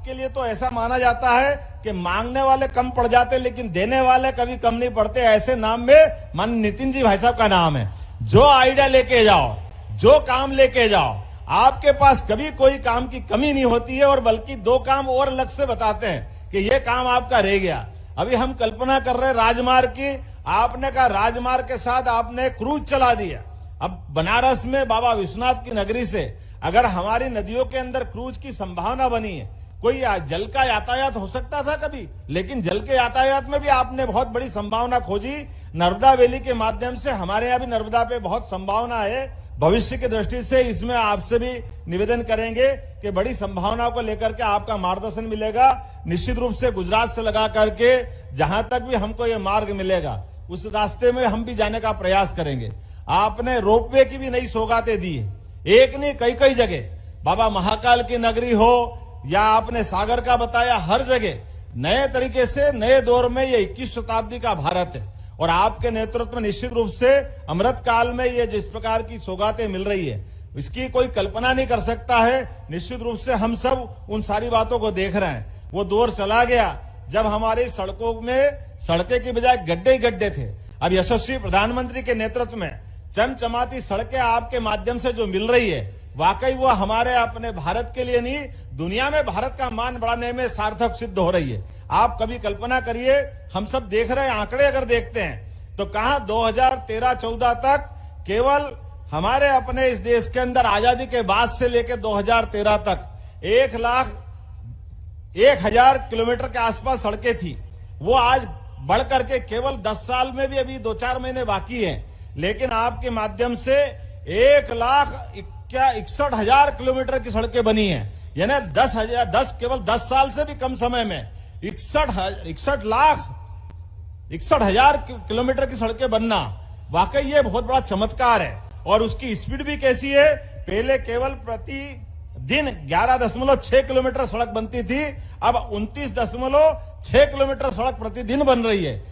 आपके लिए तो ऐसा माना जाता है कि मांगने वाले कम पड़ जाते लेकिन देने वाले कभी कम नहीं पड़ते। ऐसे नाम में माननीय नितिन जी भाई साहब का नाम है। जो आइडिया लेके जाओ, जो काम लेके जाओ, आपके पास कभी कोई काम की कमी नहीं होती है। और बल्कि दो काम और अलग से बताते हैं कि ये काम आपका रह गया। अभी हम कल्पना कर रहे हैं राजमार्ग की, आपने कहा राजमार्ग के साथ आपने क्रूज चला दिया। अब बनारस में बाबा विश्वनाथ की नगरी से अगर हमारी नदियों के अंदर क्रूज की संभावना बनी है, कोई जल का यातायात हो सकता था कभी, लेकिन जल के यातायात में भी आपने बहुत बड़ी संभावना खोजी। नर्मदा वैली के माध्यम से हमारे यहाँ भी नर्मदा पे बहुत संभावना है। भविष्य की दृष्टि से इसमें आपसे भी निवेदन करेंगे कि बड़ी संभावनाओं को लेकर के आपका मार्गदर्शन मिलेगा। निश्चित रूप से गुजरात से लगा करके जहां तक भी हमको ये मार्ग मिलेगा उस रास्ते में हम भी जाने का प्रयास करेंगे। आपने रोपवे की भी नई सौगातें दी है, एक नहीं कई कई जगह, बाबा महाकाल की नगरी हो या आपने सागर का बताया, हर जगह नए तरीके से नए दौर में ये 21 शताब्दी का भारत है। और आपके नेतृत्व में निश्चित रूप से अमृत काल में ये जिस प्रकार की सौगातें मिल रही है इसकी कोई कल्पना नहीं कर सकता है। निश्चित रूप से हम सब उन सारी बातों को देख रहे हैं। वो दौर चला गया जब हमारी सड़कों में सड़कें की बजाय गड्ढे ही गड्ढे थे। अब यशस्वी प्रधानमंत्री के नेतृत्व में चमचमाती सड़कें आपके माध्यम से जो मिल रही है, वाकई वो हमारे अपने भारत के लिए नहीं, दुनिया में भारत का मान बढ़ाने में सार्थक सिद्ध हो रही है। आप कभी कल्पना करिए, हम सब देख रहे हैं, आंकड़े अगर देखते हैं तो कहां 2013-14 तक केवल हमारे अपने इस देश के अंदर आजादी के बाद से लेकर 2013 तक 1,01,000 किलोमीटर के आसपास सड़कें थी। वो आज बढ़ करके केवल 10 साल में भी अभी 2-4 महीने बाकी हैं, लेकिन आपके माध्यम से 1,61,000 किलोमीटर की सड़कें बनी हैं। यानी केवल 10 साल से भी कम समय में 61,00,000 किलोमीटर की सड़कें बनना, वाकई ये बहुत बड़ा चमत्कार है। और उसकी स्पीड भी कैसी है, पहले केवल प्रति दिन 11.6 किलोमीटर सड़क बनती थी, अब 29.6 किलोमीटर सड़क प्रतिदिन बन रही है।